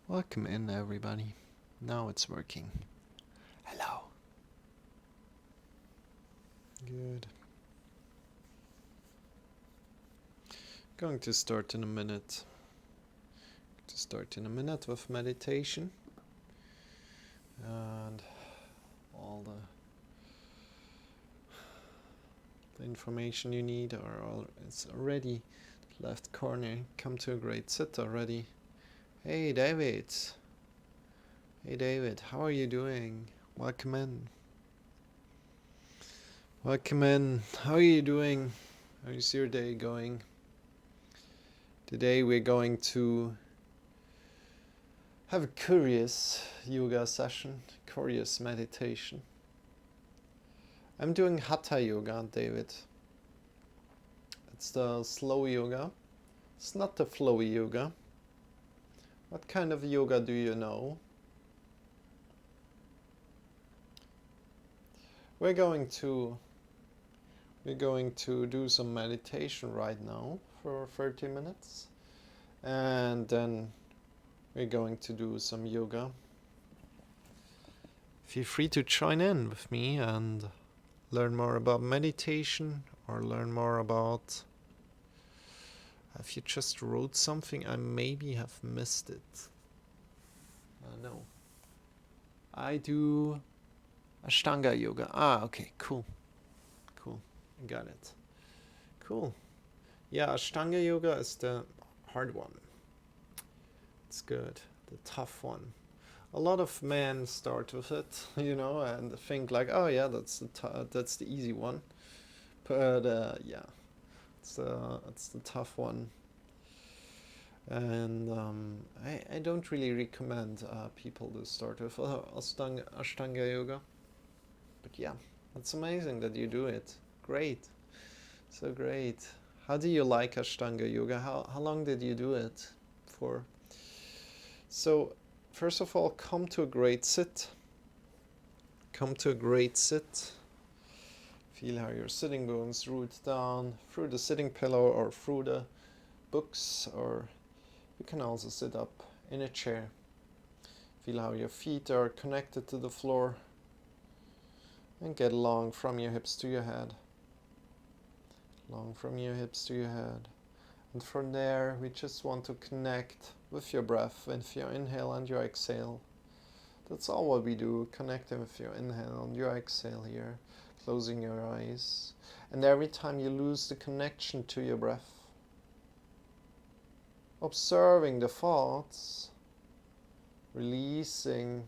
Welcome in, everybody. Now it's working. Hello. Good. Going to start in a minute. With meditation. And all the information you need it's already left corner. Come to a great sit already. Hey, David. Hey, David. How are you doing? Welcome in. Welcome in. How are you doing? How's your day going? Today we're going to have a curious yoga session, curious meditation. I'm doing Hatha yoga, David. It's the slow yoga. It's not the flowy yoga. What kind of yoga do you know? We're going to do some meditation right now for 30 minutes. And then we're going to do some yoga. Feel free to join in with me and learn more about meditation or learn more about... If you just wrote something, I maybe have missed it. No. I do Ashtanga yoga. Okay, cool. I got it. Cool. Yeah, Ashtanga yoga is the hard one. It's good. The tough one. A lot of men start with it, and think like, oh yeah, that's the easy one. But yeah, it's the tough one. And I don't really recommend people to start with Ashtanga yoga. But yeah, it's amazing that you do it. Great. So great. How do you like Ashtanga yoga? How long did you do it for? So, first of all, come to a great sit. Feel how your sitting bones root down through the sitting pillow or through the books, or you can also sit up in a chair. Feel how your feet are connected to the floor and get long from your hips to your head. And from there, we just want to connect with your breath, with your inhale and your exhale. That's all what we do, connecting with your inhale and your exhale here, closing your eyes. And every time you lose the connection to your breath, observing the thoughts, releasing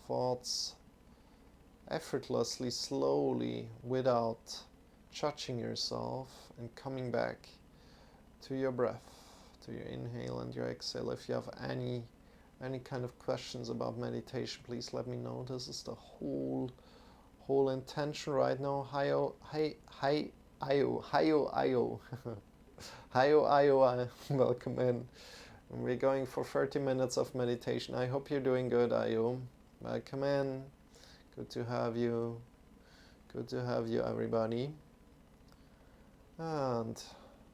thoughts effortlessly, slowly, without judging yourself, and coming back to your breath, to your inhale and your exhale. If you have any kind of questions about meditation, please let me know. This is the whole intention right now. Hayo, welcome in. And we're going for 30 minutes of meditation. I hope you're doing good, Ayo. Welcome in. Good to have you, everybody. And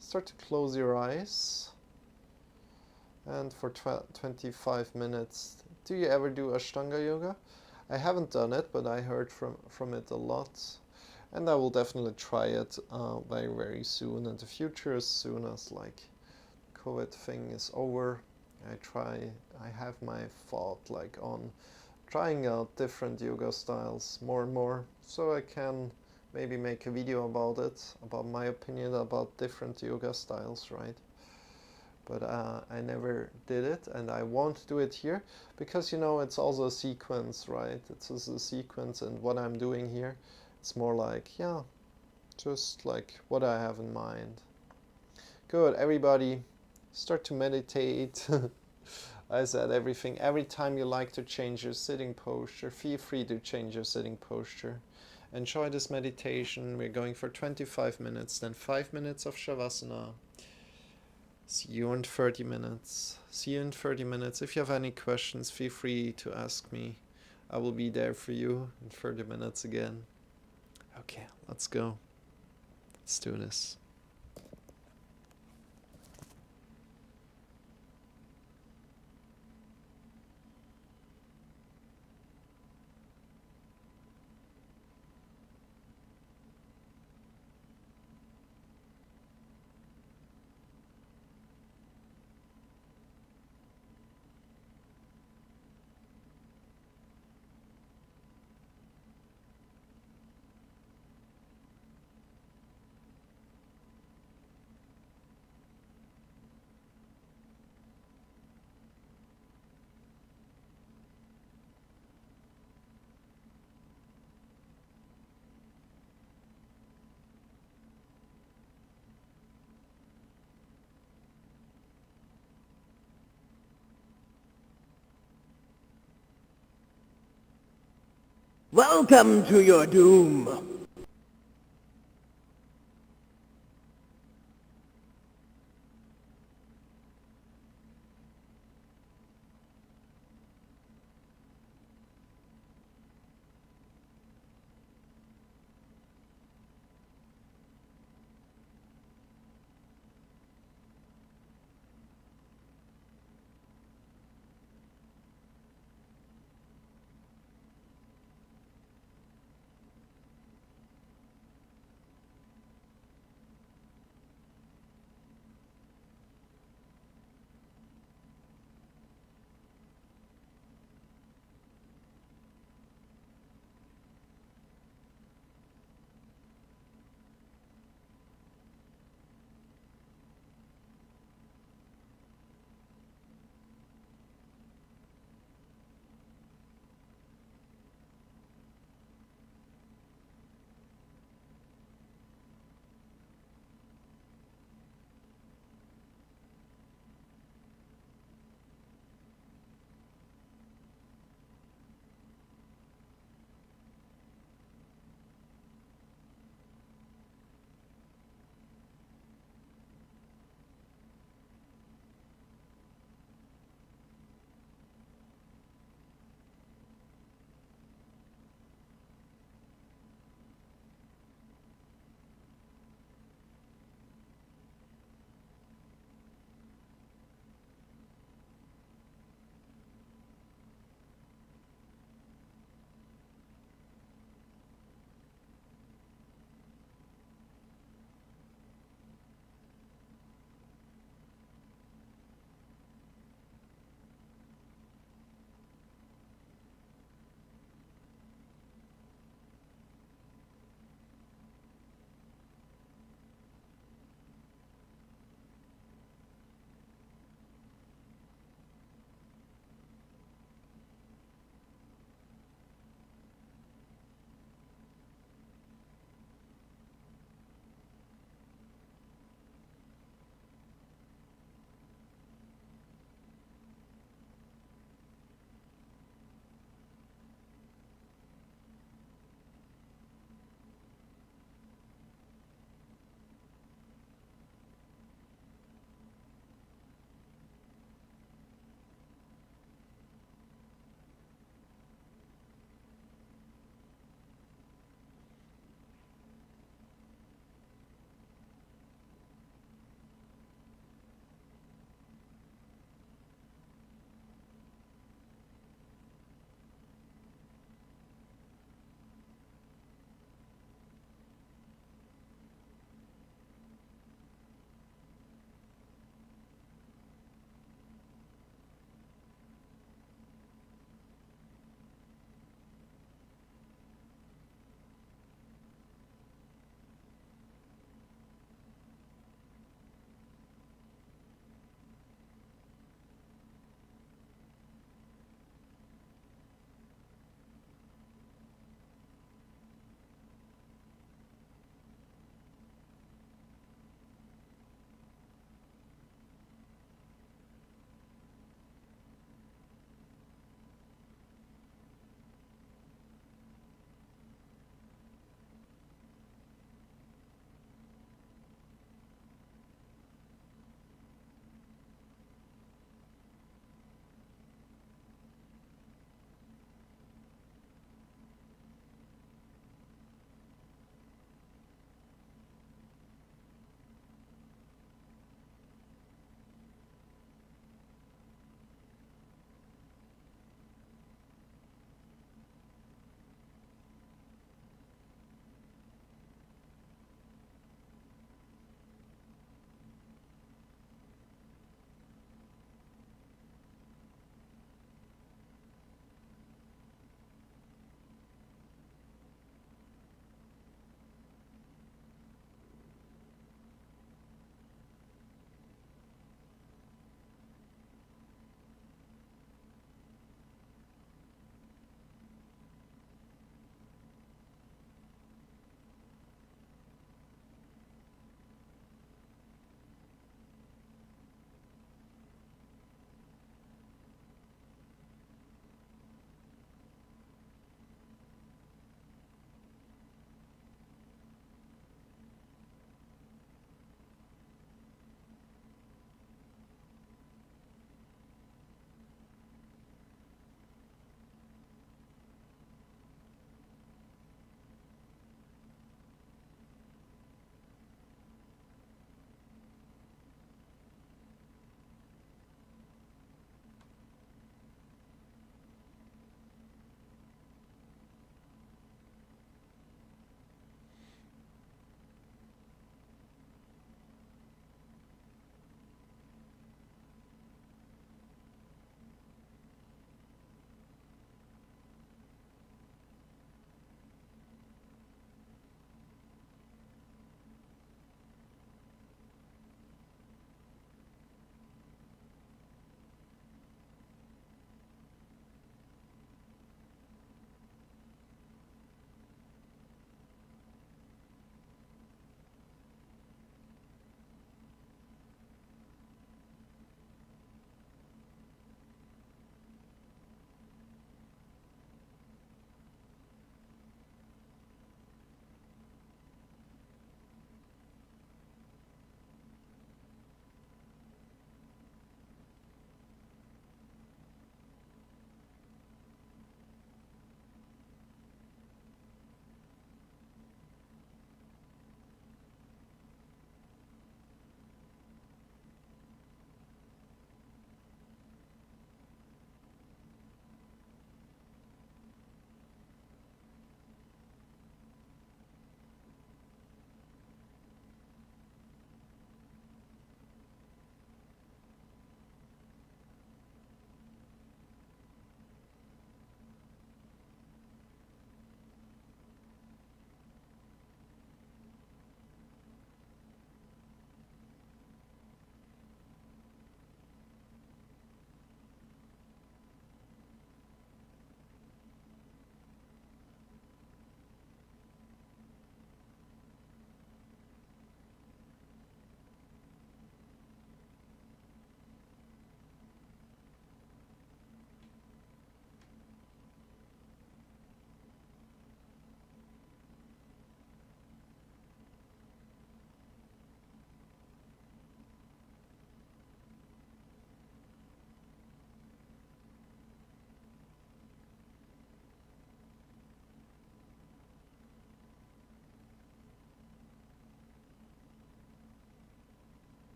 start to close your eyes. And for 25 minutes, do you ever do Ashtanga yoga? I haven't done it, but I heard from it a lot. And I will definitely try it very, very soon in the future, as soon as COVID thing is over. I have my thought on trying out different yoga styles more and more, so I can maybe make a video about it, about my opinion about different yoga styles, right? But I never did it, and I won't do it here, because it's also a sequence, right? It's also a sequence, and what I'm doing here, it's more just like what I have in mind. Good, everybody, start to meditate. I said everything. Every time you like to change your sitting posture, feel free to change your sitting posture. Enjoy this meditation. We're going for 25 minutes, then 5 minutes of Shavasana. See you in 30 minutes. If you have any questions, feel free to ask me. I will be there for you in 30 minutes again. Okay, let's go. Let's do this. Welcome to your doom.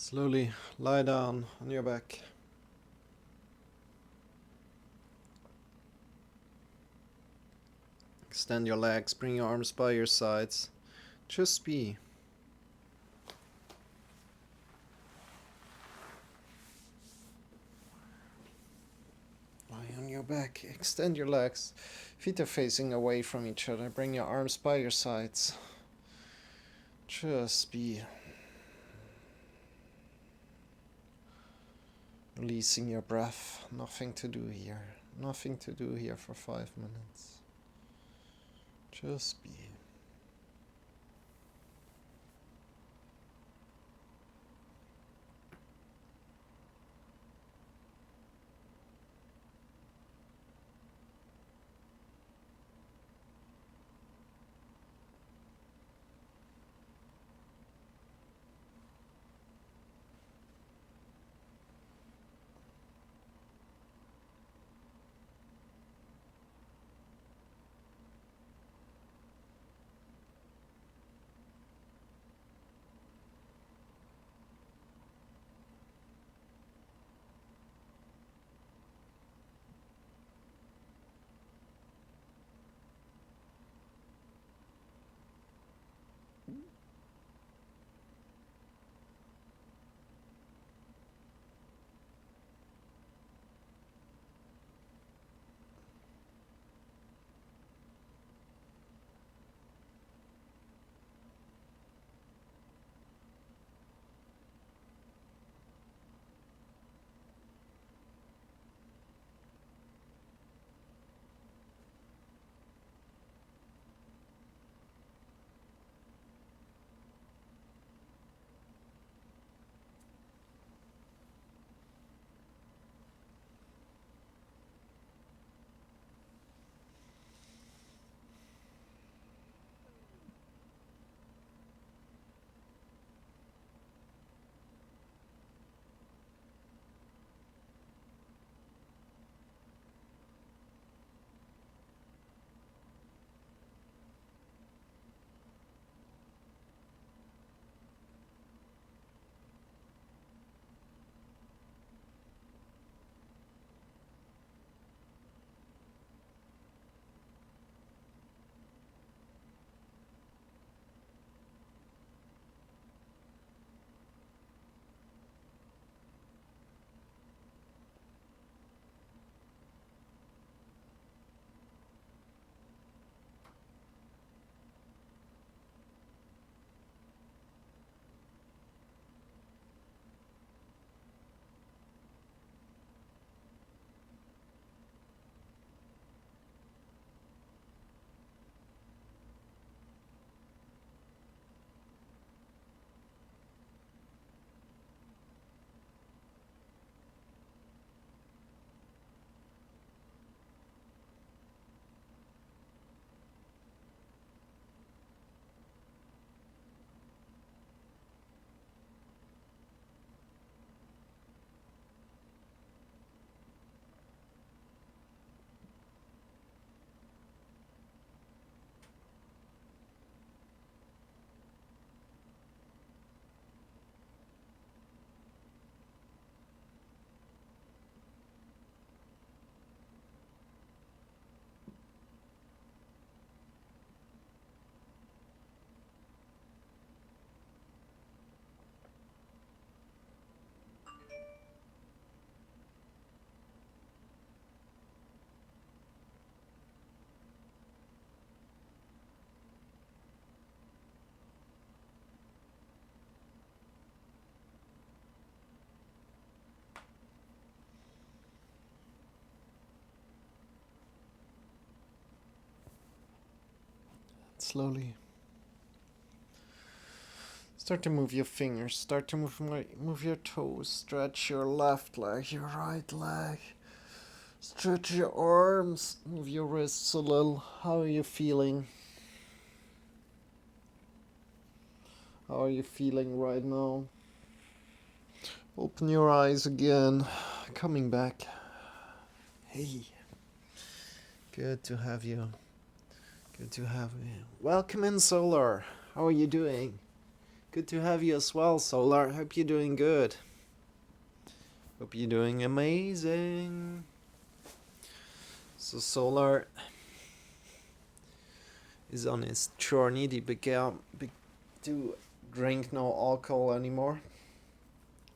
Slowly lie down on your back. Extend your legs, bring your arms by your sides. Just be. Lie on your back, extend your legs. Feet are facing away from each other. Bring your arms by your sides. Just be. Releasing your breath. Nothing to do here. Nothing to do here for 5 minutes. Just be. Slowly. Start to move your fingers. Start to move your toes. Stretch your left leg, your right leg. Stretch your arms. Move your wrists a little. How are you feeling? How are you feeling right now? Open your eyes again. Coming back. Hey. Good to have you. Good to have you. Welcome in, Solar. How are you doing? Good to have you as well, Solar. Hope you're doing good. Hope you're doing amazing. So Solar is on his journey to drink no alcohol anymore,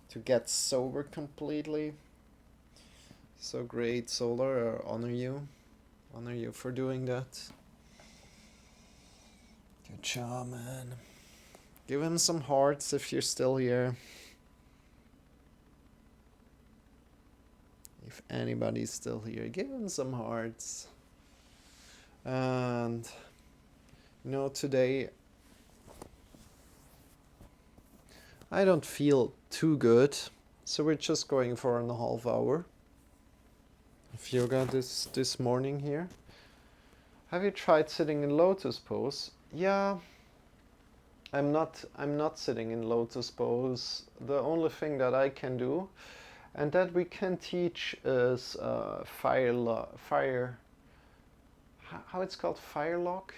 to get sober completely. So great, Solar. I honor you for doing that. Good job, man. Give him some hearts if you're still here. If anybody's still here, give him some hearts. And today I don't feel too good, so we're just going for an half hour of yoga this morning here. Have you tried sitting in lotus pose? Yeah, I'm not sitting in lotus pose. The only thing that I can do and that we can teach is fire. How it's called? Firelock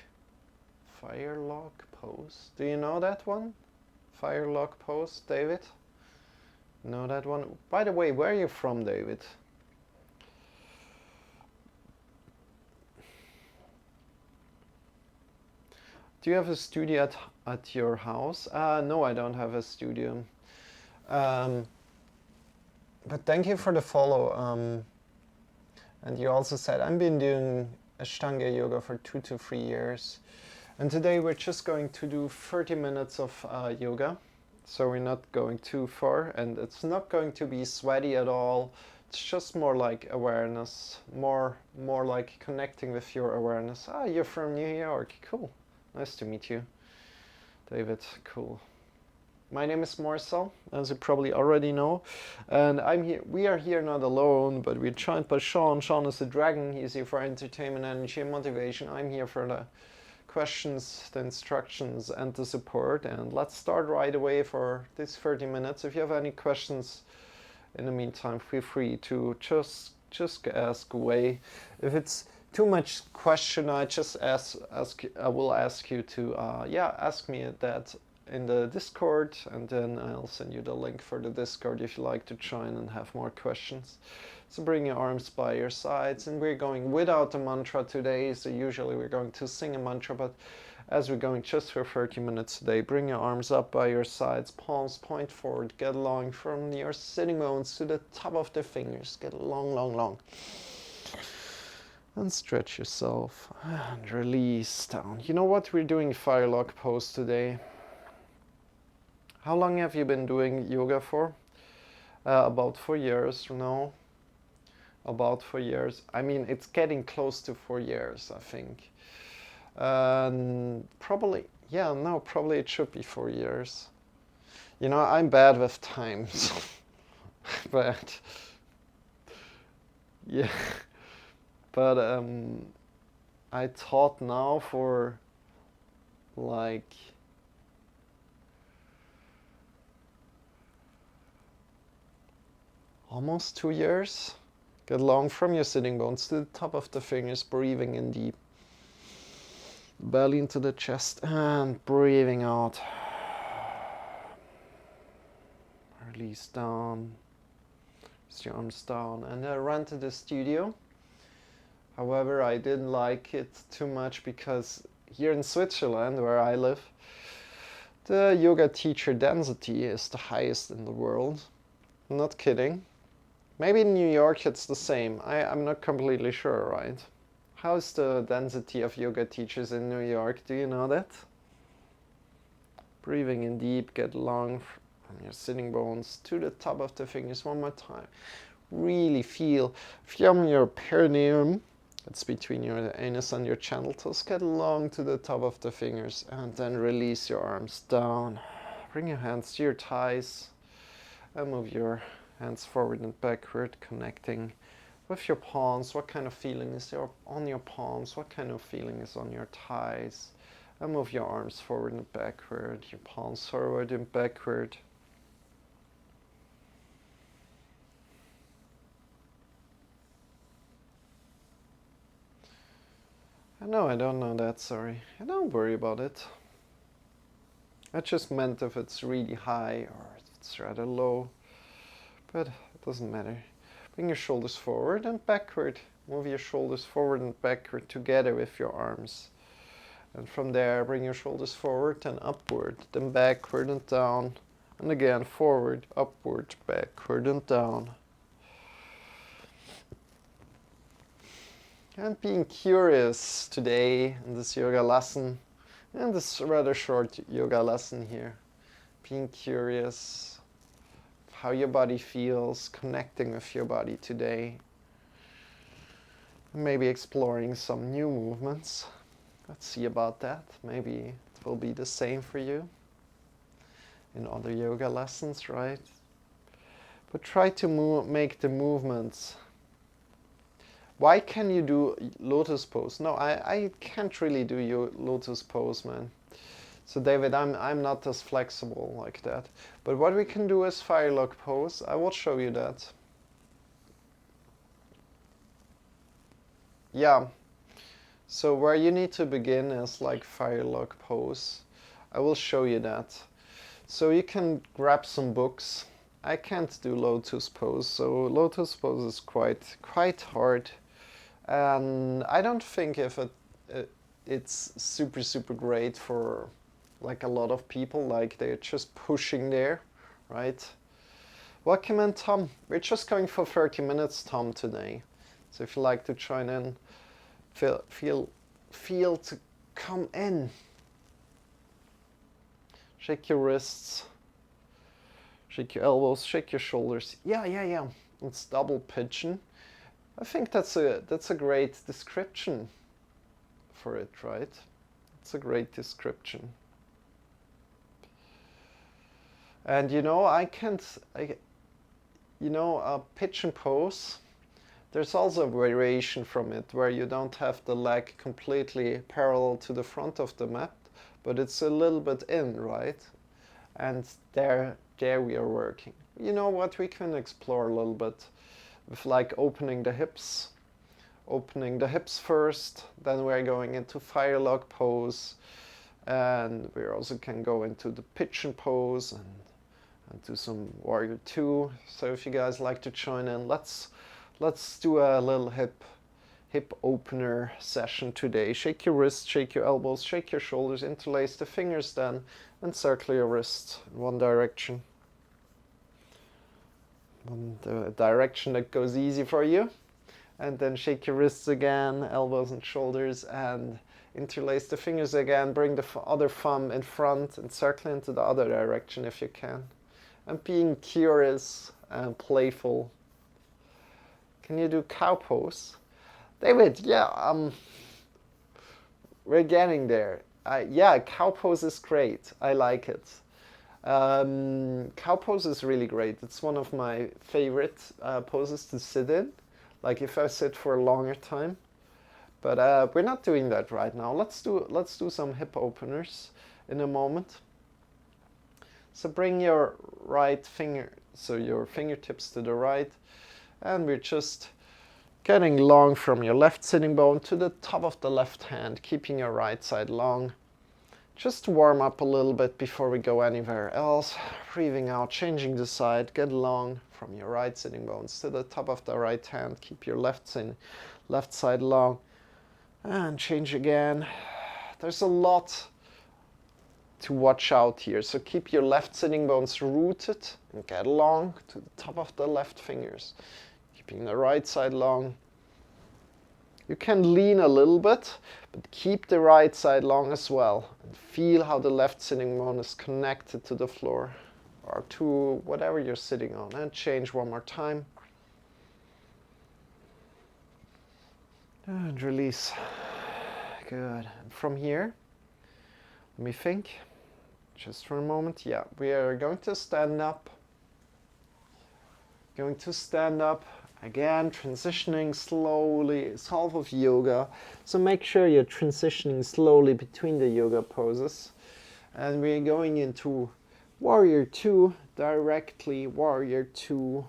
pose. Do you know that one? Firelock pose, David? Know that one? By the way, where are you from, David? Do you have a studio at your house? No, I don't have a studio. But thank you for the follow. And you also said I've been doing Ashtanga yoga for 2 to 3 years. And today we're just going to do 30 minutes of yoga. So we're not going too far, and it's not going to be sweaty at all. It's just more like awareness, more like connecting with your awareness. You're from New York. Cool. Nice to meet you, David. Cool. My name is Marcel, as you probably already know, and I'm here. We are here not alone, but we're joined by Shawn. Shawn is the dragon. He's here for entertainment, energy, and motivation. I'm here for the questions, the instructions, and the support. And let's start right away for this 30 minutes. If you have any questions in the meantime, feel free to just ask away. If it's too much question, I just I will ask you to ask me that in the Discord, and then I'll send you the link for the Discord if you like to join and have more questions. So bring your arms by your sides, and we're going without the mantra today. So usually we're going to sing a mantra, but as we're going just for 30 minutes today, bring your arms up by your sides, palms point forward, get long from your sitting bones to the top of the fingers, get long. And stretch yourself and release down. You know what? We're doing firelock pose today. How long have you been doing yoga for? About 4 years now. About 4 years. I mean, it's getting close to 4 years, I think. Probably it should be 4 years. I'm bad with times. But yeah. But I taught now for like almost 2 years. Get long from your sitting bones to the top of the fingers, breathing in deep. Belly into the chest and breathing out. Release down. Release your arms down. And I ran to the studio. However, I didn't like it too much because here in Switzerland, where I live, the yoga teacher density is the highest in the world. I'm not kidding. Maybe in New York it's the same. I'm not completely sure, right? How's the density of yoga teachers in New York? Do you know that? Breathing in deep, get long from your sitting bones to the top of the fingers one more time. Really feel from your perineum, it's between your anus and your genitals, get long to the top of the fingers, and then release your arms down. Bring your hands to your thighs and move your hands forward and backward, connecting with your palms. What kind of feeling is there on your palms? What kind of feeling is on your thighs? And move your arms forward and backward, your palms forward and backward. No, I don't know that, sorry. Don't worry about it. I just meant if it's really high or if it's rather low, but it doesn't matter. Bring your shoulders forward and backward. Move your shoulders forward and backward together with your arms. And from there, bring your shoulders forward and upward, then backward and down. And again, forward, upward, backward and down. And being curious today in this yoga lesson, in this rather short yoga lesson here. Being curious of how your body feels, connecting with your body today. Maybe exploring some new movements. Let's see about that. Maybe it will be the same for you in other yoga lessons, right? But try to make the movements. Why can you do lotus pose? No, I can't really do your lotus pose, man. So David, I'm not as flexible like that. But what we can do is firelock pose. I will show you that. Yeah. So where you need to begin is like firelock pose. I will show you that. So you can grab some books. I can't do lotus pose, so lotus pose is quite hard. And I don't think if it's super great for like a lot of people, like they're just pushing there, right? Welcome in, Tom. We're just going for 30 minutes, Tom, today. So if you like to join in, feel to come in. Shake your wrists, shake your elbows, shake your shoulders. Yeah. It's double pigeon. I think that's a great description for it, right? It's a great description. And you know, a pigeon pose, there's also a variation from it where you don't have the leg completely parallel to the front of the mat, but it's a little bit in, right? And there we are working. You know what, we can explore a little bit with like opening the hips first, then we're going into firelock pose, and we also can go into the pigeon pose and do some warrior 2. So if you guys like to join in, let's do a little hip opener session today. Shake your wrists, shake your elbows, shake your shoulders, interlace the fingers then, and circle your wrists in one direction. The direction that goes easy for you. And then shake your wrists again, elbows and shoulders, and interlace the fingers again. Bring the other thumb in front and circle into the other direction if you can. And being curious and playful. Can you do cow pose? David, yeah, we're getting there. Yeah, cow pose is great. I like it. Cow pose is really great. It's one of my favorite poses to sit in, like if I sit for a longer time. But we're not doing that right now. Let's do some hip openers in a moment. So bring your right finger, so your fingertips to the right, and we're just getting long from your left sitting bone to the top of the left hand, keeping your right side long. Just to warm up a little bit before we go anywhere else. Breathing out, changing the side, get long from your right sitting bones to the top of the right hand. Keep your left side long. And change again. There's a lot to watch out here. So keep your left sitting bones rooted and get long to the top of the left fingers. Keeping the right side long. You can lean a little bit, but keep the right side long as well. And feel how the left sitting bone is connected to the floor or to whatever you're sitting on. And change one more time. And release. Good. And from here, let me think. Just for a moment. Yeah, we are going to stand up. Again, transitioning slowly. It's half of yoga. So make sure you're transitioning slowly between the yoga poses. And we're going into warrior 2, directly warrior 2.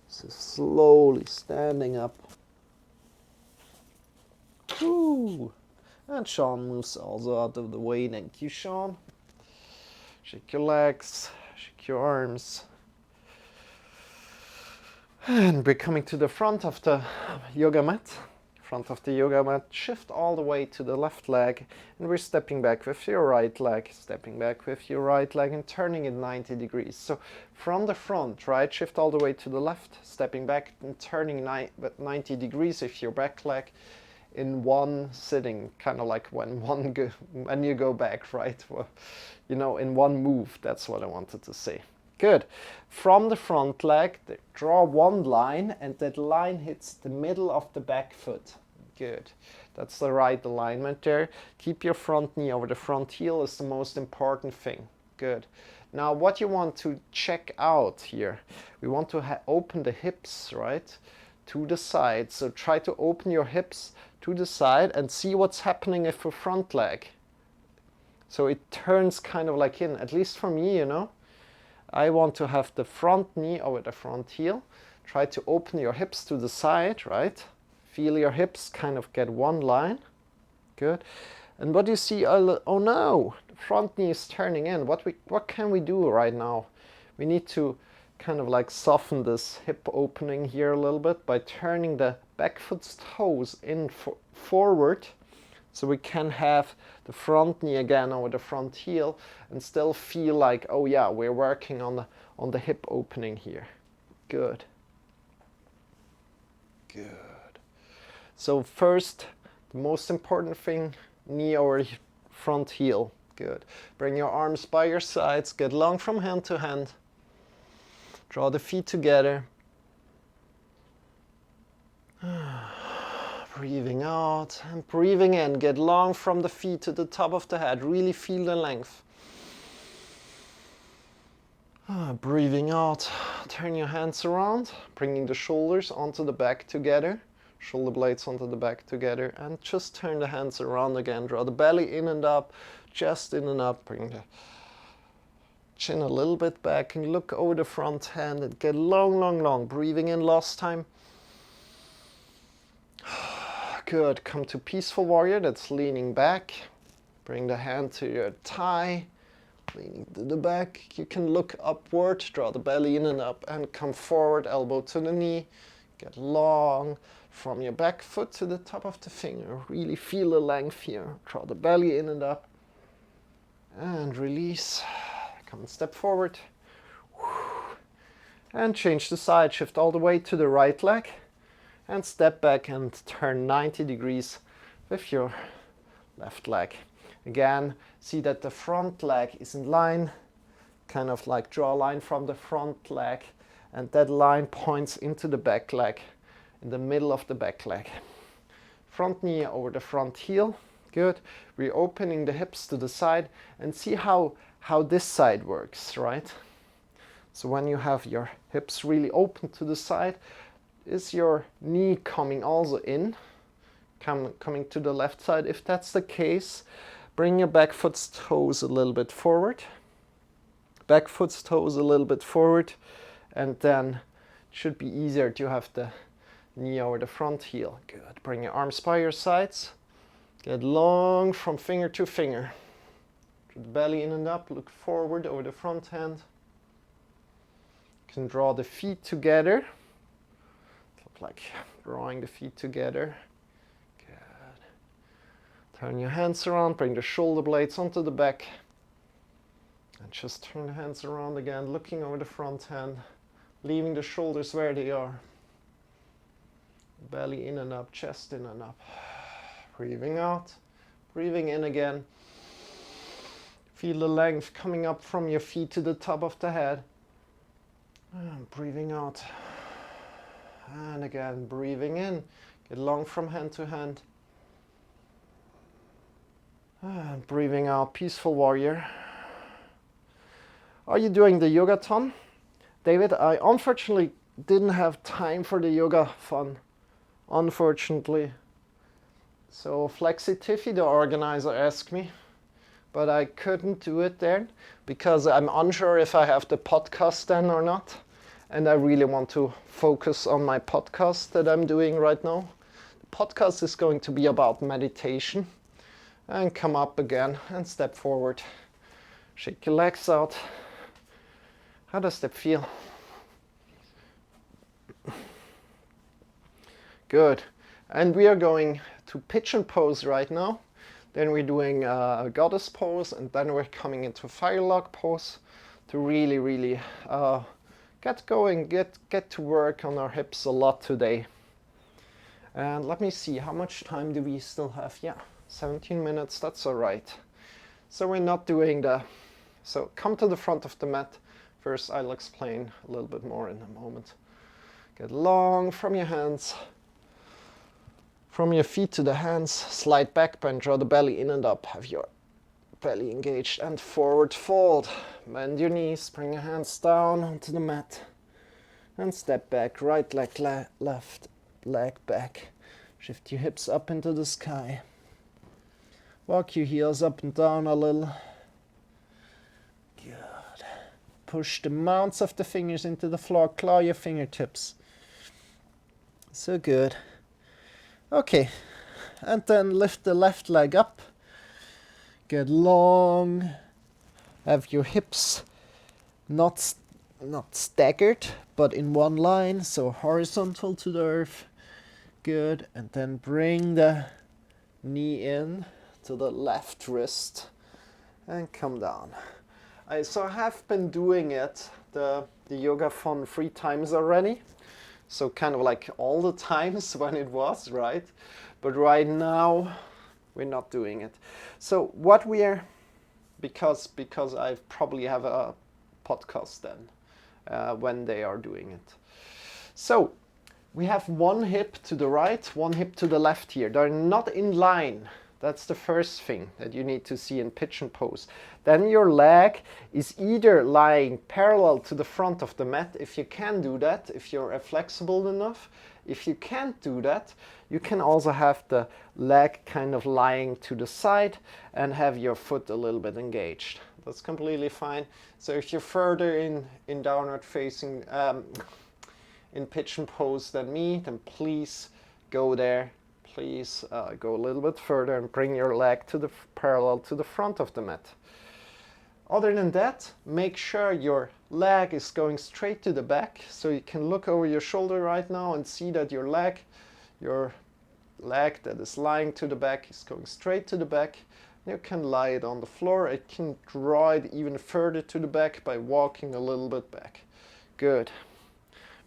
So slowly standing up. Ooh. And Shawn moves also out of the way. Thank you, Shawn. Shake your legs, shake your arms. And we're coming to the front of the yoga mat. Front of the yoga mat, shift all the way to the left leg, and we're stepping back with your right leg, stepping back with your right leg and turning it 90 degrees. So from the front, right, shift all the way to the left, stepping back and turning 90 degrees with your back leg in one sitting, kind of like when you go back, right? Well, you know, in one move. That's what I wanted to say. Good. From the front leg, draw one line, and that line hits the middle of the back foot. Good. That's the right alignment there. Keep your front knee over the front heel is the most important thing. Good. Now what you want to check out here, we want to open the hips, right, to the side. So try to open your hips to the side and see what's happening with the front leg. So it turns kind of like in, at least for me, you know. I want to have the front knee over the front heel. Try to open your hips to the side, right? Feel your hips kind of get one line. Good. And what you see, oh no, the front knee is turning in. What can we do right now? We need to kind of like soften this hip opening here a little bit by turning the back foot's toes in forward. So we can have the front knee again over the front heel and still feel like, oh yeah, we're working on the hip opening here. Good. Good. So first, the most important thing, knee over front heel. Good. Bring your arms by your sides, get long from hand to hand. Draw the feet together. Breathing out and breathing in. Get long from the feet to the top of the head. Really feel the length. Breathing out. Turn your hands around, bringing the shoulders onto the back together. Shoulder blades onto the back together. And just turn the hands around again. Draw the belly in and up, chest in and up. Bring the chin a little bit back and look over the front hand and get long, long, long. Breathing in last time. Good. Come to peaceful warrior. That's leaning back. Bring the hand to your thigh. Leaning to the back. You can look upward. Draw the belly in and up and come forward. Elbow to the knee. Get long from your back foot to the top of the finger. Really feel the length here. Draw the belly in and up. And release. Come and step forward. And change the side. Shift all the way to the right leg. And step back and turn 90 degrees with your left leg. Again, see that the front leg is in line, kind of like draw a line from the front leg, and that line points into the back leg, in the middle of the back leg. Front knee over the front heel. Good. We're opening the hips to the side and see how this side works, right? So when you have your hips really open to the side, is your knee coming also in, coming to the left side? If that's the case, bring your back foot's toes a little bit forward. Back foot's toes a little bit forward, and then it should be easier to have the knee over the front heel. Good. Bring your arms by your sides. Get long from finger to finger. Draw the belly in and up. Look forward over the front hand. You can draw the feet together. Like drawing the feet together. Good. Turn your hands around, bring the shoulder blades onto the back. And just turn the hands around again, looking over the front hand, leaving the shoulders where they are. Belly in and up, chest in and up. Breathing out, breathing in again. Feel the length coming up from your feet to the top of the head. And breathing out. And again, breathing in. Get long from hand to hand. And breathing out, peaceful warrior. Are you doing the yoga ton? David, I unfortunately didn't have time for the yoga fun. Unfortunately. So Flexi Tiffy, the organizer, asked me, but I couldn't do it then because I'm unsure if I have the podcast then or not. And I really want to focus on my podcast that I'm doing right now. The podcast is going to be about meditation. And come up again and step forward. Shake your legs out. How does that feel? Good. And we are going to pigeon pose right now. Then we're doing a goddess pose, and then we're coming into firelock pose to really get going, get to work on our hips a lot today. And let me see, how much time do we still have? Yeah, 17 minutes, that's all right. So we're not doing so come to the front of the mat. First, I'll explain a little bit more in a moment. Get long from your hands, from your feet to the hands, slide back, bend, draw the belly in and up, have your belly engaged, and forward fold. Bend your knees, bring your hands down onto the mat, and step back, right leg, left leg back. Shift your hips up into the sky. Walk your heels up and down a little. Good. Push the mounts of the fingers into the floor, claw your fingertips. So good. Okay, and then lift the left leg up. Get long. Have your hips not staggered, but in one line, so horizontal to the earth. Good, and then bring the knee in to the left wrist and come down. I have been doing it, the yoga fun 3 times already. So kind of like all the times when it was, right? But right now, we're not doing it. So what we are, because I probably have a podcast then, when they are doing it. So we have one hip to the right, one hip to the left here. They're not in line. That's the first thing that you need to see in pigeon pose. Then your leg is either lying parallel to the front of the mat, if you can do that, if you're flexible enough. If you can't do that, you can also have the leg kind of lying to the side and have your foot a little bit engaged. That's completely fine. So if you're further in downward facing, in pigeon pose than me, then please go there. Please go a little bit further and bring your leg to the parallel to the front of the mat. Other than that, make sure your leg is going straight to the back, so you can look over your shoulder right now and see that your leg that is lying to the back is going straight to the back. You can lie it on the floor. You can draw it even further to the back by walking a little bit back. Good.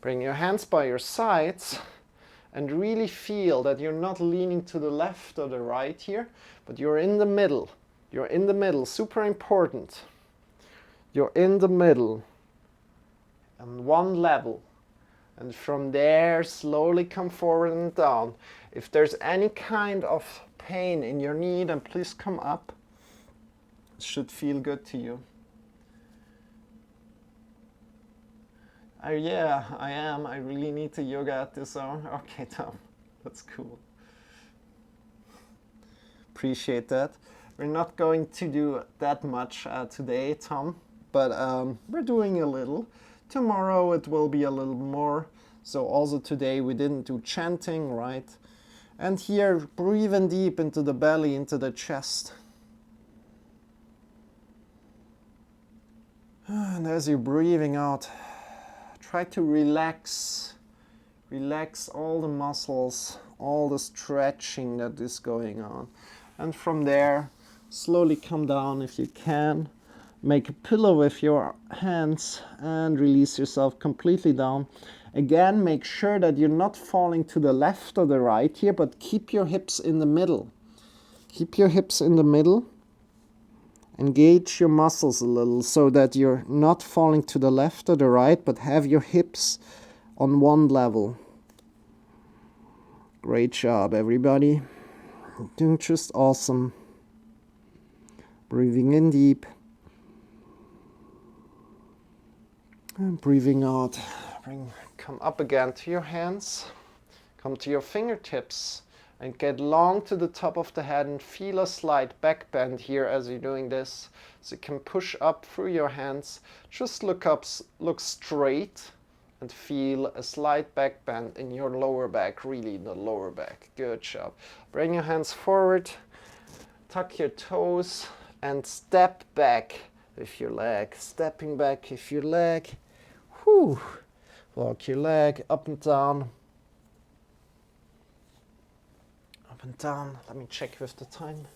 Bring your hands by your sides and really feel that you're not leaning to the left or the right here, but you're in the middle. You're in the middle, super important. You're in the middle on one level. And from there, slowly come forward and down. If there's any kind of pain in your knee, then please come up. It should feel good to you. Yeah, I am. I really need to yoga at this hour. Okay, Tom, that's cool. Appreciate that. We're not going to do that much today, Tom, but we're doing a little. Tomorrow it will be a little more. So also today we didn't do chanting, right? And here, breathing deep into the belly, into the chest. And as you're breathing out, try to relax all the muscles, all the stretching that is going on. And from there, slowly come down if you can. Make a pillow with your hands and release yourself completely down. Again, make sure that you're not falling to the left or the right here, but keep your hips in the middle. Keep your hips in the middle. Engage your muscles a little so that you're not falling to the left or the right, but have your hips on one level. Great job, everybody. You're doing just awesome. Breathing in deep. And breathing out. Come up again to your hands. Come to your fingertips. And get long to the top of the head and feel a slight back bend here as you're doing this. So you can push up through your hands. Just look up, look straight and feel a slight back bend in your lower back, really in the lower back. Good job. Bring your hands forward, tuck your toes and step back. with your leg, stepping back with your leg. Whew. Walk your leg up and down. Up and down. Let me check with the time.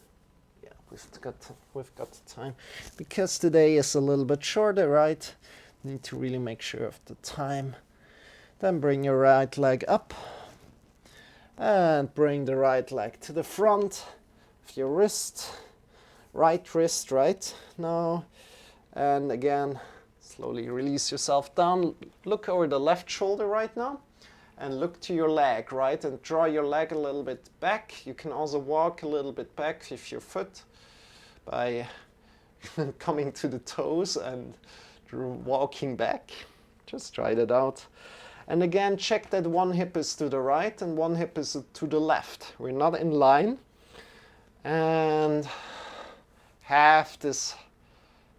Yeah, we've got the time. Because today is a little bit shorter, right? Need to really make sure of the time. Then bring your right leg up. And bring the right leg to the front of your wrist. Right wrist, right now. And again, slowly release yourself down. Look over the left shoulder right now. And look to your leg, right? And draw your leg a little bit back. You can also walk a little bit back with your foot by coming to the toes and walking back. Just try that out. And again, check that one hip is to the right and one hip is to the left. We're not in line. And have this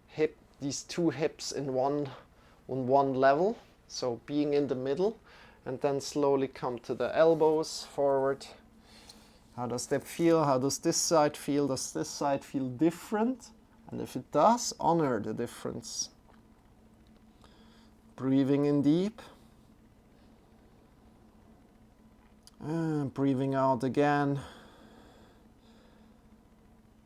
hip, these two hips in on one level. So being in the middle. And then slowly come to the elbows forward. How does that feel? How does this side feel? Does this side feel different? And if it does, honor the difference. Breathing in deep. And breathing out again.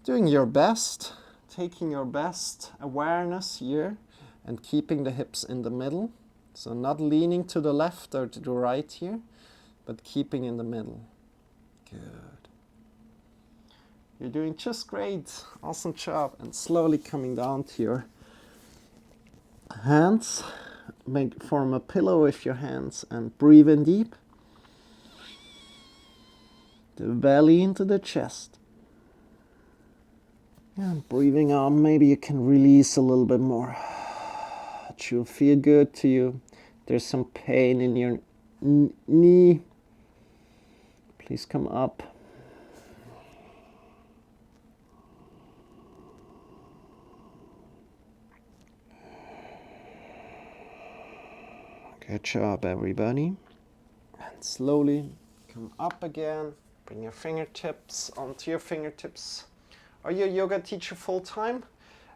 Doing your best, taking your best awareness here and keeping the hips in the middle. So not leaning to the left or to the right here, but keeping in the middle. Good. You're doing just great. Awesome job. And slowly coming down to your hands. Form a pillow with your hands and breathe in deep. The belly into the chest. And breathing out, maybe you can release a little bit more. It should feel good to you. There's some pain in your knee. Please come up. Good job, everybody. And slowly come up again. Bring your fingertips onto your fingertips. Are you a yoga teacher full time?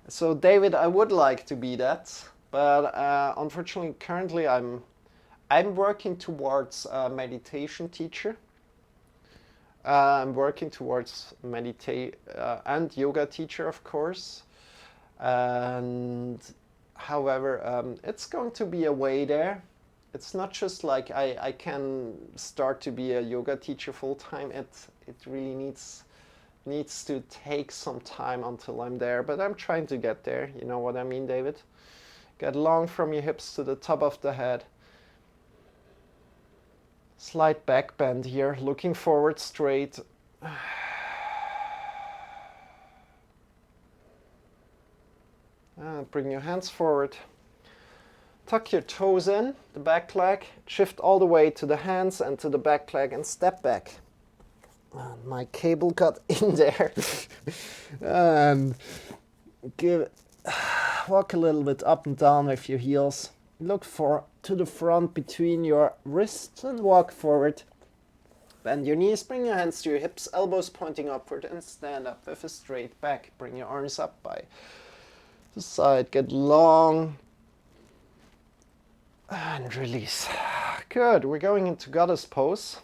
So David, I would like to be that, but unfortunately currently I'm working towards a meditation teacher. I'm working towards and yoga teacher, of course. And however, it's going to be a way there. It's not just like I can start to be a yoga teacher full time. It really needs to take some time until I'm there, but I'm trying to get there. You know what I mean, David? Get long from your hips to the top of the head. Slight back bend here, looking forward straight. And bring your hands forward. Tuck your toes in, the back leg, shift all the way to the hands and to the back leg and step back. My cable got in there. And walk a little bit up and down with your heels. Look to the front between your wrists and walk forward. Bend your knees, bring your hands to your hips, elbows pointing upward and stand up with a straight back. Bring your arms up by the side, get long. And release. Good, we're going into goddess pose.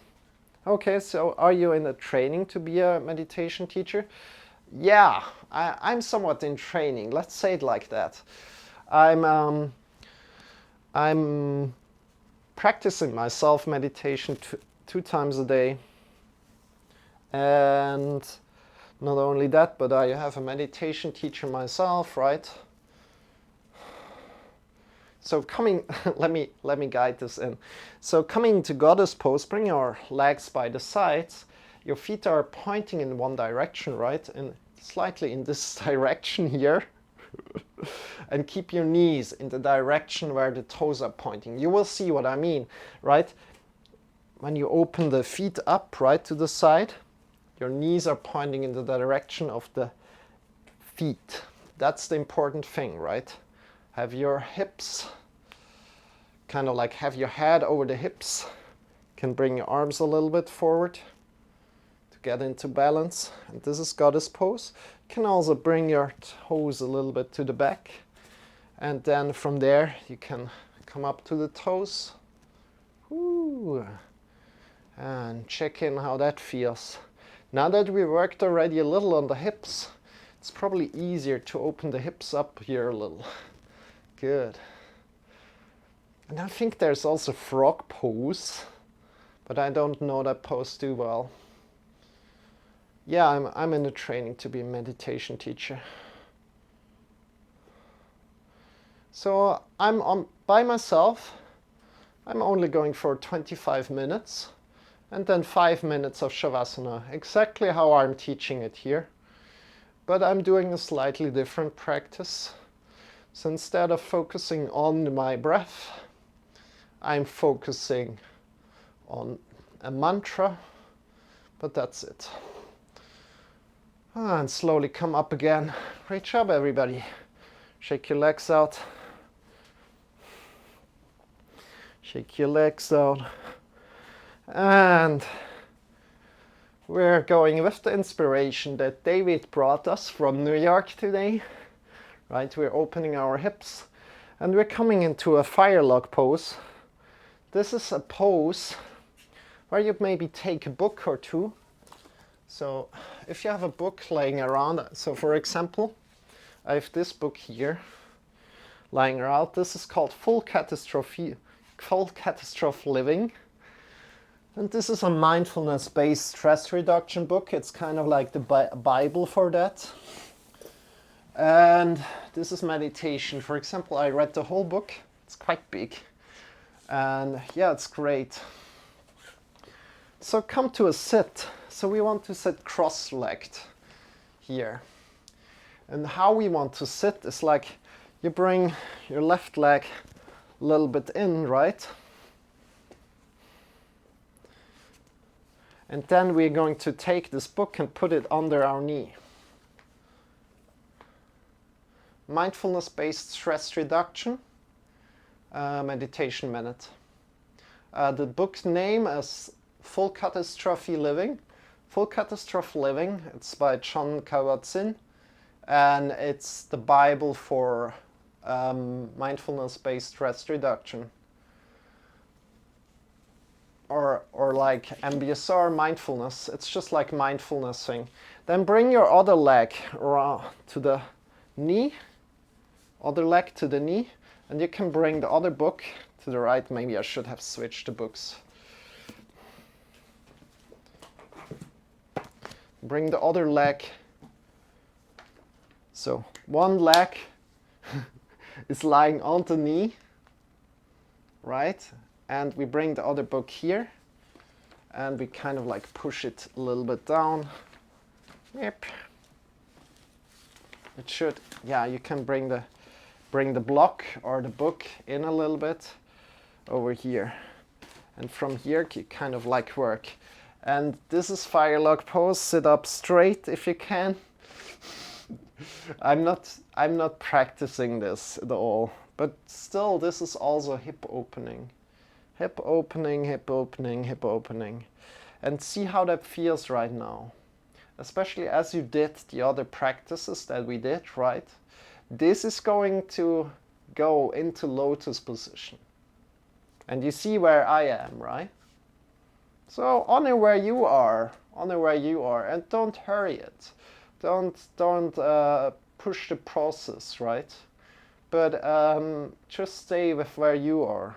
Okay, so are you in a training to be a meditation teacher? Yeah, I'm somewhat in training. Let's say it like that. I'm practicing myself meditation two times a day. And not only that, but I have a meditation teacher myself, right? So let me guide this in. So coming to goddess pose, bring your legs by the sides. Your feet are pointing in one direction, right? And slightly in this direction here. And keep your knees in the direction where the toes are pointing. You will see what I mean, right? When you open the feet up, right, to the side, your knees are pointing in the direction of the feet. That's the important thing, right? Have your hips, kind of like have your head over the hips. You can bring your arms a little bit forward to get into balance. And this is goddess pose. You can also bring your toes a little bit to the back. And then from there, you can come up to the toes. Woo. And check in how that feels. Now that we worked already a little on the hips, it's probably easier to open the hips up here a little. Good. And I think there's also frog pose, but I don't know that pose too well. Yeah, I'm in the training to be a meditation teacher. So I'm by myself. I'm only going for 25 minutes and then 5 minutes of Shavasana, exactly how I'm teaching it here. But I'm doing a slightly different practice. So instead of focusing on my breath, I'm focusing on a mantra, but that's it. And slowly come up again. Great job, everybody. Shake your legs out. Shake your legs out. And we're going with the inspiration that David brought us from New York today. Right, we're opening our hips and we're coming into a fire log pose. This is a pose where you maybe take a book or two. So if you have a book laying around, so for example, I have this book here lying around. This is called Full Catastrophe Living. And this is a mindfulness-based stress reduction book. It's kind of like the Bible for that. And this is meditation. For example, I read the whole book. It's quite big. And yeah, it's great. So come to a sit. So we want to sit cross-legged here. And how we want to sit is like you bring your left leg a little bit in, right? And then we're going to take this book and put it under our knee. Mindfulness-based stress reduction, meditation minute. The book's name is Full Catastrophe Living. Full Catastrophe Living, it's by Shawn and it's the Bible for mindfulness-based stress reduction. Or like MBSR, mindfulness. It's just like mindfulness thing. Then bring your other leg around to the knee, other leg to the knee, and you can bring the other book to the right. Maybe I should have switched the books. Bring the other leg. So one leg is lying on the knee, right? And we bring the other book here and we kind of like push it a little bit down. Yep. It should, yeah, you can bring the block or the book in a little bit over here. And from here you kind of like work. And this is fire log pose. Sit up straight if you can. I'm not practicing this at all, but still this is also hip opening. Hip opening, hip opening, hip opening. And see how that feels right now. Especially as you did the other practices that we did, right? This is going to go into lotus position. And you see where I am, right? So honor where you are, and don't hurry it. Don't push the process, right? But just stay with where you are.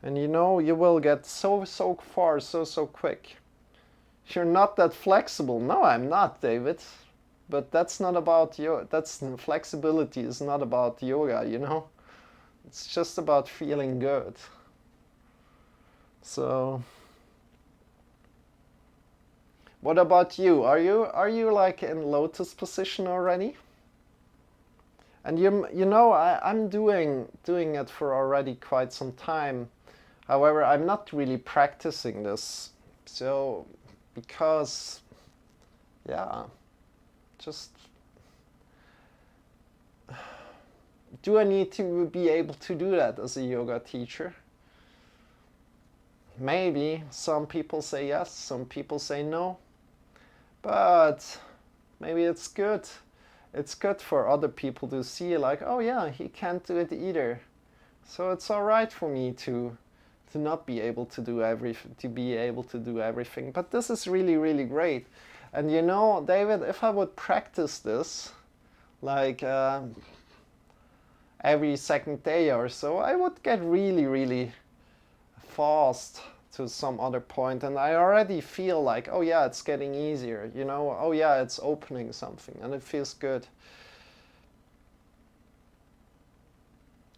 And you know, you will get so far so quick. You're not that flexible. No, I'm not, David. But that's not about yoga. That's flexibility is not about yoga, you know? It's just about feeling good. So what about you? Are you like in lotus position already? And you know, I'm doing it for already quite some time. However, I'm not really practicing this. So because yeah, just do I need to be able to do that as a yoga teacher? maybe some people say yes, some people say no, but maybe it's good. It's good for other people to see, like, oh yeah, he can't do it either. So it's all right for me to not be able to do everything. But this is really, really great. And you know, David, if I would practice this, like every second day or so, I would get really, really fast to some other point, and I already feel like, oh yeah, it's getting easier, you know, oh yeah, it's opening something, and it feels good.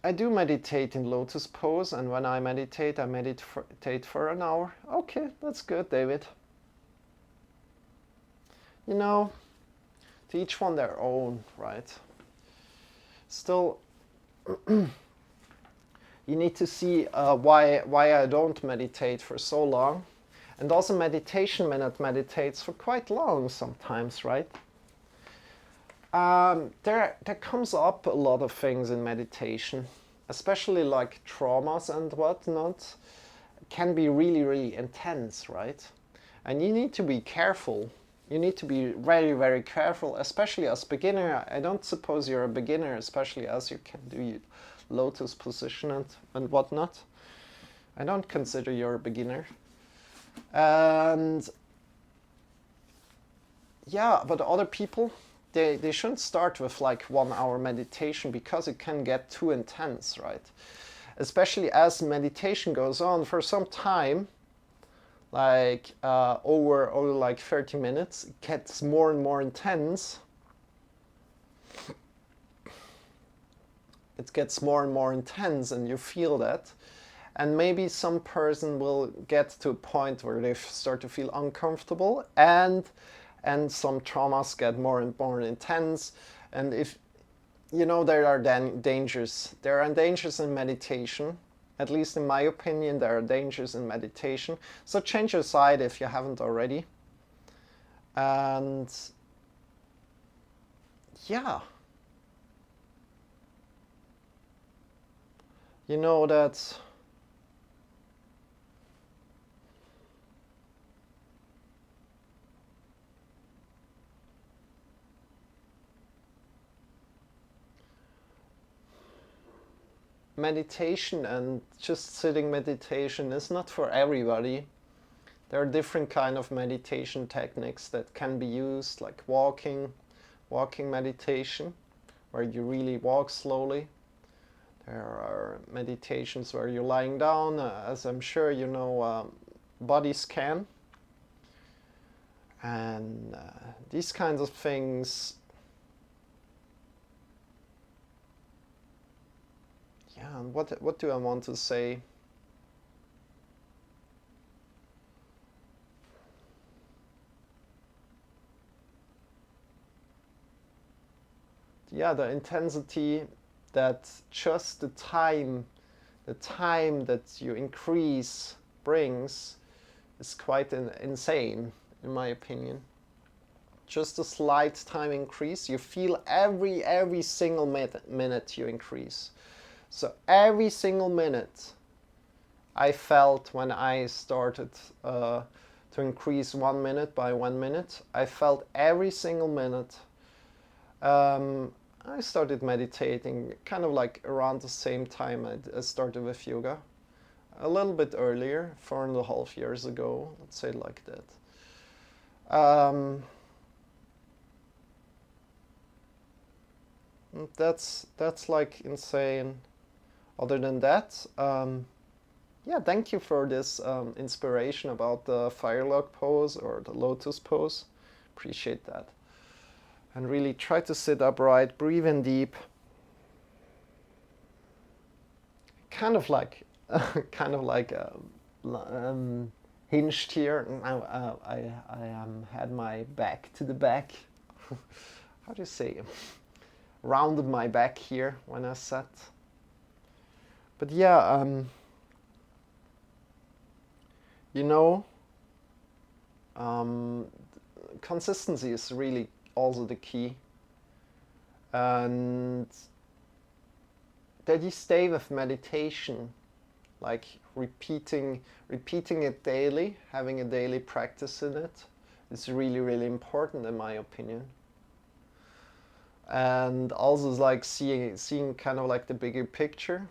I do meditate in lotus pose, and when I meditate for an hour. Okay, that's good, David. You know, to each one their own, right? Still, you need to see why I don't meditate for so long. And also Meditation Minute meditates for quite long sometimes, right? There comes up a lot of things in meditation, especially like traumas and whatnot, can be really, really intense, right? And you need to be careful. You need to be very, very careful, especially as beginner. I don't suppose you're a beginner, especially as you can do lotus position and whatnot. I don't consider you're a beginner. And yeah, but other people, they shouldn't start with like 1 hour meditation because it can get too intense, right? Especially as meditation goes on for some time, like over like 30 minutes, it gets more and more intense. It gets more and more intense, and you feel that. And maybe some person will get to a point where they start to feel uncomfortable, and some traumas get more and more intense. And if you know, there are dangers. There are dangers in meditation. At least in my opinion, there are dangers in meditation. So change your side if you haven't already. And yeah, you know that meditation and just sitting meditation is not for everybody. There are different kind of meditation techniques that can be used, like walking meditation, where you really walk slowly. There are meditations where you're lying down, as I'm sure you know, body scan. And these kinds of things, yeah, and what do I want to say? Yeah, the intensity, that just the time that you increase brings is quite insane, in my opinion. Just a slight time increase, you feel every single minute you increase. So every single minute I felt when I started to increase 1 minute by 1 minute, I felt every single minute. I started meditating kind of like around the same time I started with yoga. A little bit earlier, 4.5 years ago, let's say like that. That's like insane. Other than that, yeah, thank you for this inspiration about the firelog pose or the lotus pose. Appreciate that. And really try to sit upright, breathe in deep. Kind of like, hinged here. I had my back to the back. How do you say? Rounded my back here when I sat. But yeah, you know, consistency is really also the key. And that you stay with meditation like repeating it daily, having a daily practice in it is really, really important in my opinion. And also like seeing kind of like the bigger picture.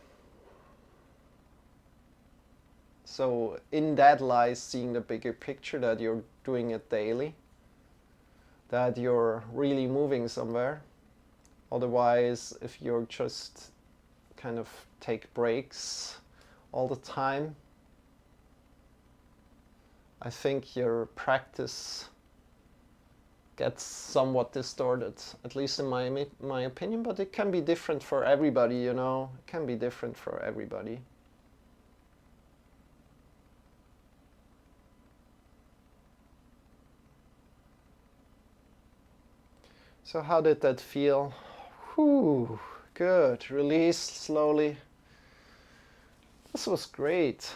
So in that lies seeing the bigger picture, that you're doing it daily, that you're really moving somewhere. Otherwise, if you're just kind of take breaks all the time, I think your practice gets somewhat distorted, at least in my opinion, but it can be different for everybody, you know, it can be different for everybody. So how did that feel? Whew, good. Release slowly. This was great.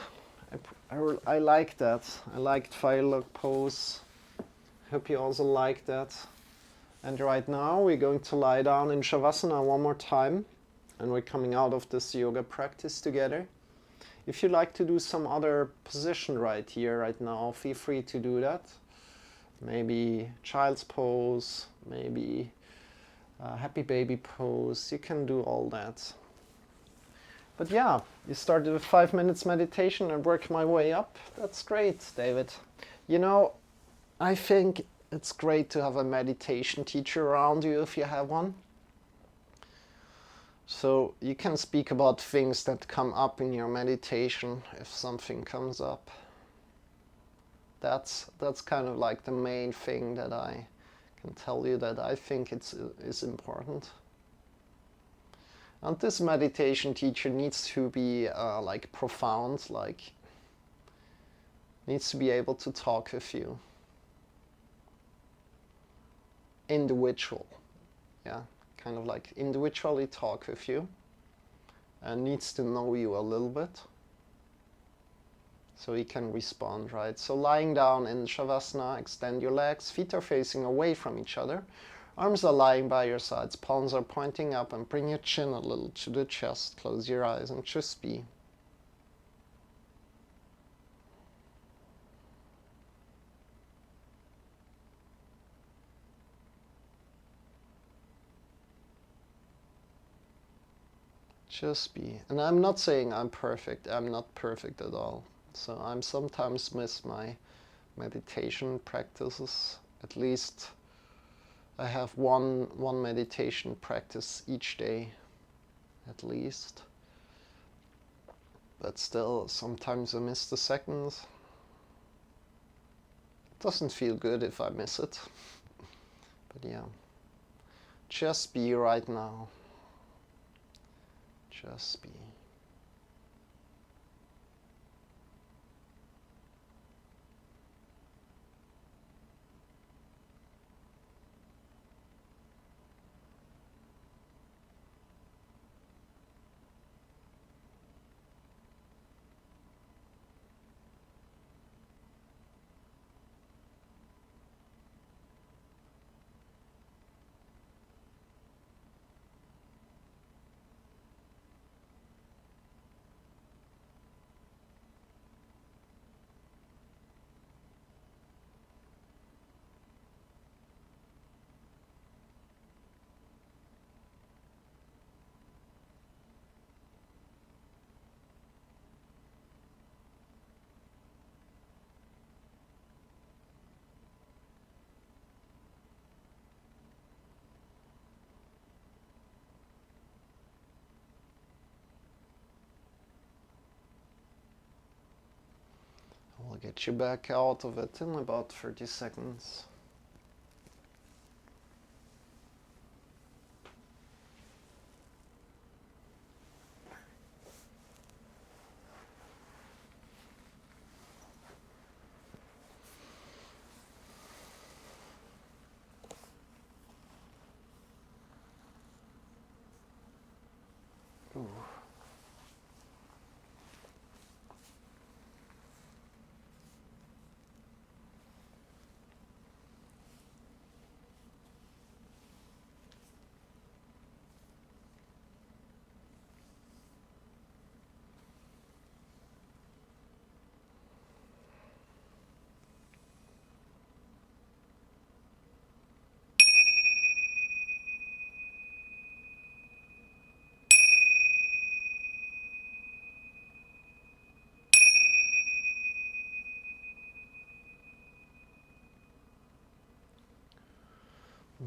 I like that. I liked Firelog pose. Hope you also like that. And right now we're going to lie down in Shavasana one more time. And we're coming out of this yoga practice together. If you like to do some other position right here, right now, feel free to do that. Maybe child's pose, maybe happy baby pose. You can do all that. But yeah, you started with 5 minutes meditation and work my way up. That's great, David. You know, I think it's great to have a meditation teacher around you if you have one. So you can speak about things that come up in your meditation if something comes up. That's kind of like the main thing that I can tell you, that I think is important. And this meditation teacher needs to be like profound, like needs to be able to talk with you. Individual, yeah, kind of like individually talk with you, and needs to know you a little bit so he can respond, right? So lying down in Shavasana, extend your legs, feet are facing away from each other, arms are lying by your sides, palms are pointing up, and bring your chin a little to the chest. Close your eyes and just be. Just be. And I'm not saying I'm perfect. I'm not perfect at all. So I'm sometimes miss my meditation practices. At least I have one meditation practice each day, at least. But still, sometimes I miss the seconds. It doesn't feel good if I miss it. But yeah, just be right now. Just be. I'll get you back out of it in about 30 seconds. Ooh.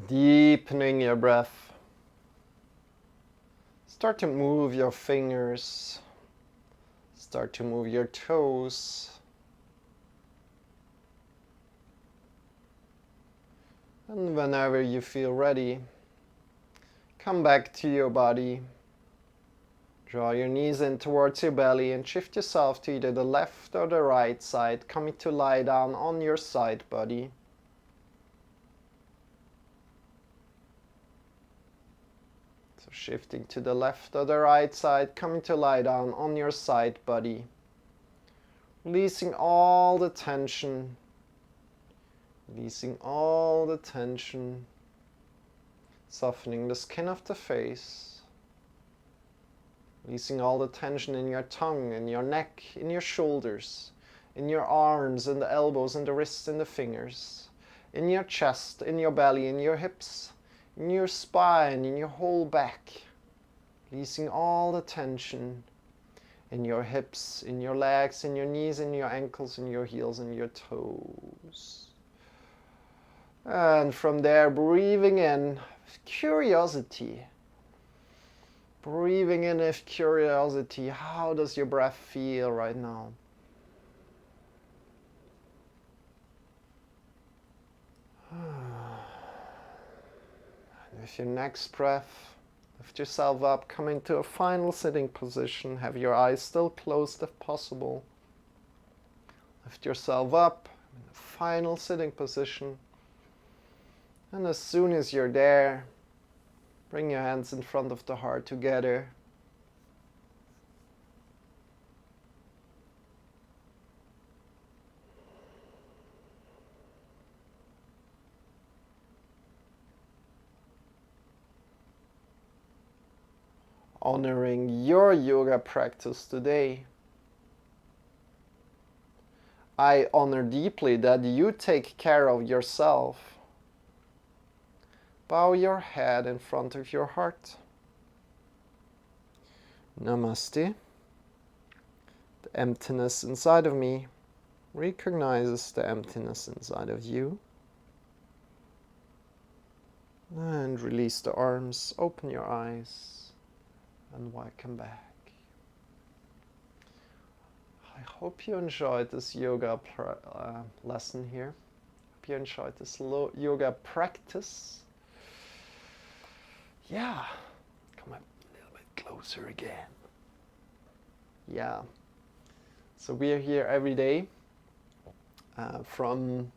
Deepening your breath. Start to move your fingers. Start to move your toes. And whenever you feel ready, come back to your body. Draw your knees in towards your belly and shift yourself to either the left or the right side, coming to lie down on your side body. So shifting to the left or the right side, coming to lie down on your side body. Releasing all the tension. Releasing all the tension. Softening the skin of the face. Releasing all the tension in your tongue, in your neck, in your shoulders, in your arms and the elbows and the wrists and the fingers, in your chest, in your belly, in your hips, in your spine, in your whole back. Releasing all the tension in your hips, in your legs, in your knees, in your ankles, in your heels, and your toes. And from there, breathing in curiosity. Breathing in with curiosity. How does your breath feel right now? And with your next breath, lift yourself up, come into a final sitting position. Have your eyes still closed if possible. Lift yourself up in a final sitting position. And as soon as you're there, bring your hands in front of the heart together. Honoring your yoga practice today. I honor deeply that you take care of yourself. Bow your head in front of your heart. Namaste. The emptiness inside of me recognizes the emptiness inside of you. And release the arms, open your eyes, and welcome back. I hope you enjoyed this yoga lesson here. Hope you enjoyed this yoga practice. Yeah, come a little bit closer again. Yeah, so we are here every day from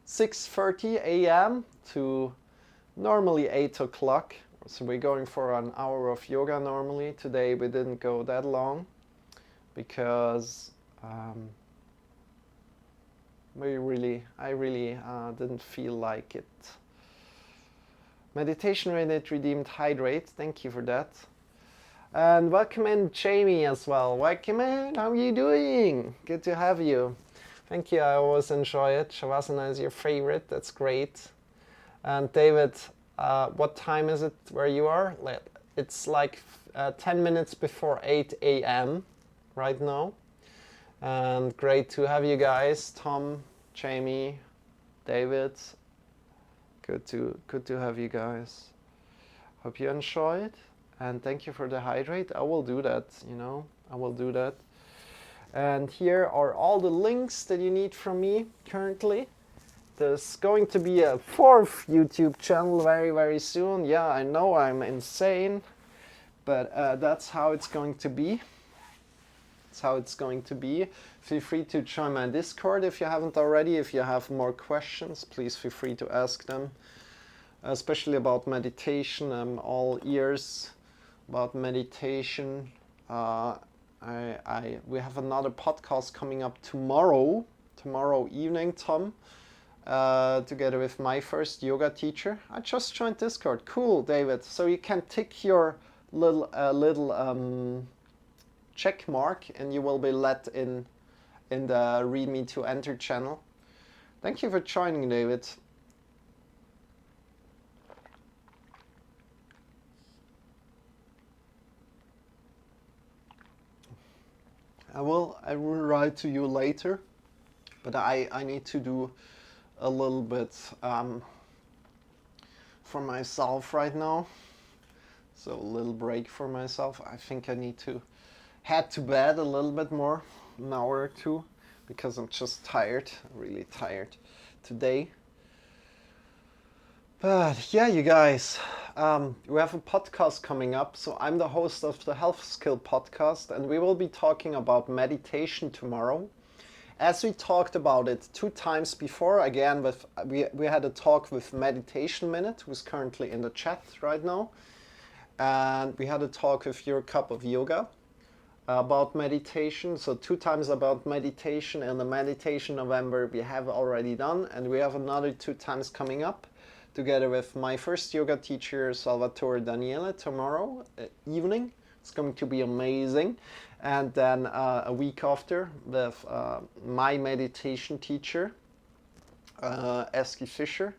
6:30 a.m. to normally 8 o'clock. So we're going for an hour of yoga normally. Today we didn't go that long because I really didn't feel like it. Meditation Minute redeemed hydrate. Thank you for that. And welcome in Jamie as well. Welcome in. How are you doing? Good to have you. Thank you. I always enjoy it. Shavasana is your favorite. That's great. And David, what time is it where you are? It's like 10 minutes before 8 a.m. right now. And great to have you guys. Tom, Jamie, David. Good to have you guys. Hope you enjoy it. And thank you for the hydrate. I will do that, I will do that. And here are all the links that you need from me currently. There's going to be a 4th YouTube channel very, very soon. Yeah, I know I'm insane, but that's how it's going to be. That's how it's going to be. Feel free to join my Discord if you haven't already. If you have more questions, please feel free to ask them. Especially about meditation, I'm all ears about meditation. We have another podcast coming up tomorrow evening, Tom, together with my first yoga teacher. I just joined Discord. Cool, David. So you can tick your little check mark, and you will be let in the Read Me to Enter channel. Thank you for joining, David. I will write to you later, but I need to do a little bit for myself right now. So a little break for myself. I think I need to head to bed a little bit more, an hour or two, because I'm just tired, really tired today. But yeah, you guys, we have a podcast coming up. So I'm the host of the Health Skill podcast, and we will be talking about meditation tomorrow. As we talked about it 2 times before, again, we had a talk with Meditation Minute, who's currently in the chat right now. And we had a talk with Your Cup of Yoga about meditation. So 2 times about meditation, and the Meditation November we have already done, and we have another 2 times coming up, together with my first yoga teacher, Salvatore Daniele, tomorrow evening. It's going to be amazing. And then a week after with my meditation teacher, Eski Fischer.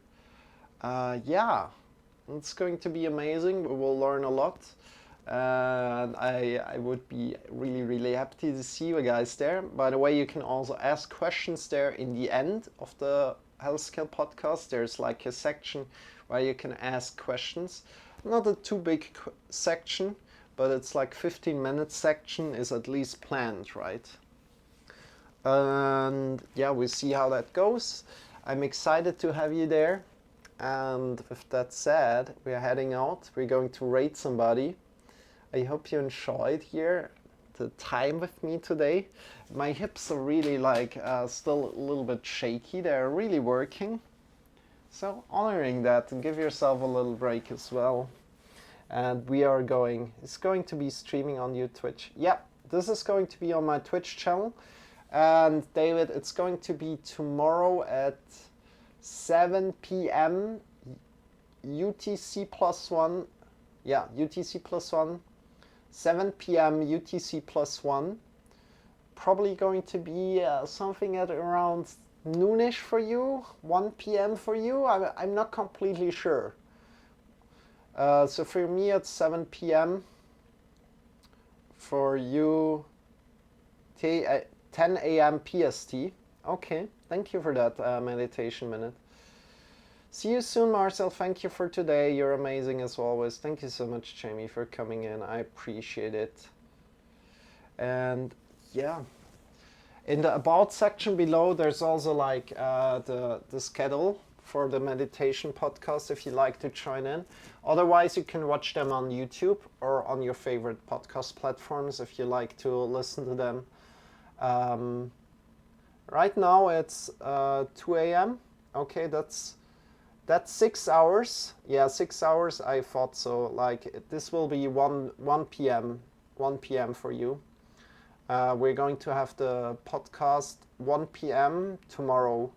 Yeah, it's going to be amazing. We will learn a lot. And I would be really, really happy to see you guys there. By the way, you can also ask questions there in the end of the Health Skill podcast. There's like a section where you can ask questions. Not a too big section, but it's like 15-minute section is at least planned, right? And yeah, we'll see how that goes. I'm excited to have you there. And with that said, we're heading out. We're going to raid somebody. I hope you enjoyed here the time with me today. My hips are really like still a little bit shaky. They're really working. So honoring that, and give yourself a little break as well. And it's going to be streaming on your Twitch. Yeah, this is going to be on my Twitch channel. And David, it's going to be tomorrow at 7 p.m. UTC +1. Yeah, UTC +1. 7 p.m. UTC +1. Probably going to be something at around noonish for you, 1 p.m. for you. I'm not completely sure. So for me, it's 7 p.m. For you, 10 a.m. PST. Okay, thank you for that meditation minute. See you soon, Marcel. Thank you for today. You're amazing as always. Thank you so much, Jamie, for coming in. I appreciate it. And yeah, in the About section below, there's also like the schedule for the meditation podcast if you like to join in. Otherwise, you can watch them on YouTube or on your favorite podcast platforms if you like to listen to them. Right now, it's 2 a.m. Okay, that's 6 hours. Yeah, 6 hours. I thought so. Like this will be 1 p.m. 1 p.m. for you. We're going to have the podcast 1 p.m. tomorrow.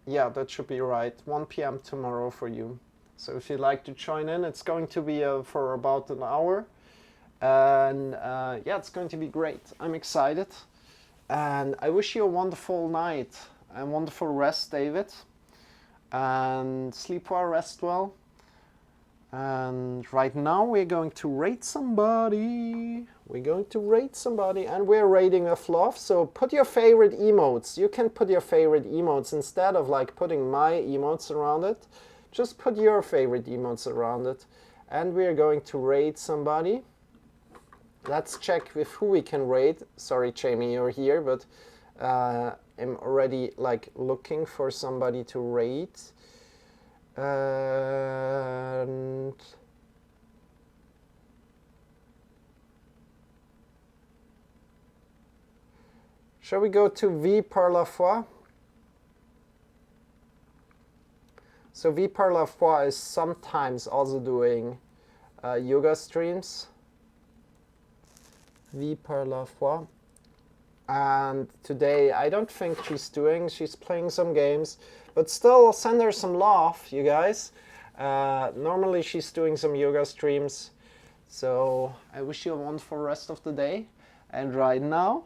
Yeah, that should be right. 1 p.m. tomorrow for you. So if you'd like to join in, it's going to be for about an hour. And yeah, it's going to be great. I'm excited. And I wish you a wonderful night and wonderful rest, David. And sleep well, rest well. And right now we're going to rate somebody. We're going to rate somebody, and we're rating with love. So put your favorite emotes. You can put your favorite emotes instead of like putting my emotes around it. Just put your favorite emotes around it. And we're going to rate somebody. Let's check with who we can rate. Sorry, Jamie, you're here, but I'm already like looking for somebody to rate. And shall we go to V par la foi? So V par la foi is sometimes also doing yoga streams. V par la foi. And today I don't think she's playing some games, but still send her some love, you guys. Normally she's doing some yoga streams, so I wish you a wonderful rest of the day. And right now,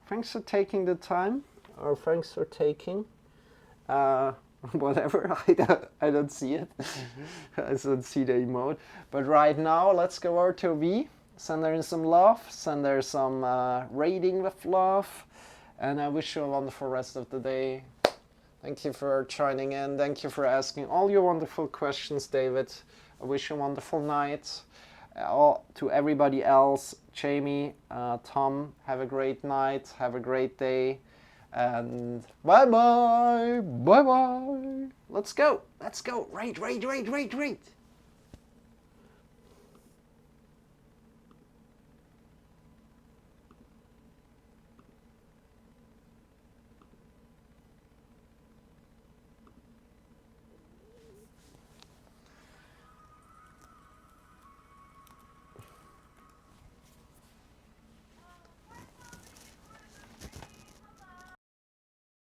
thanks for taking the time, or thanks for taking whatever. I don't see it. I don't see the emote. But right now, let's go over to V. Send her some love. Send her some rating with love. And I wish you a wonderful rest of the day. Thank you for joining in. Thank you for asking all your wonderful questions, David. I wish you a wonderful night. To everybody else, Jamie, Tom, have a great night. Have a great day. And bye-bye. Bye-bye. Let's go. Let's go. Right.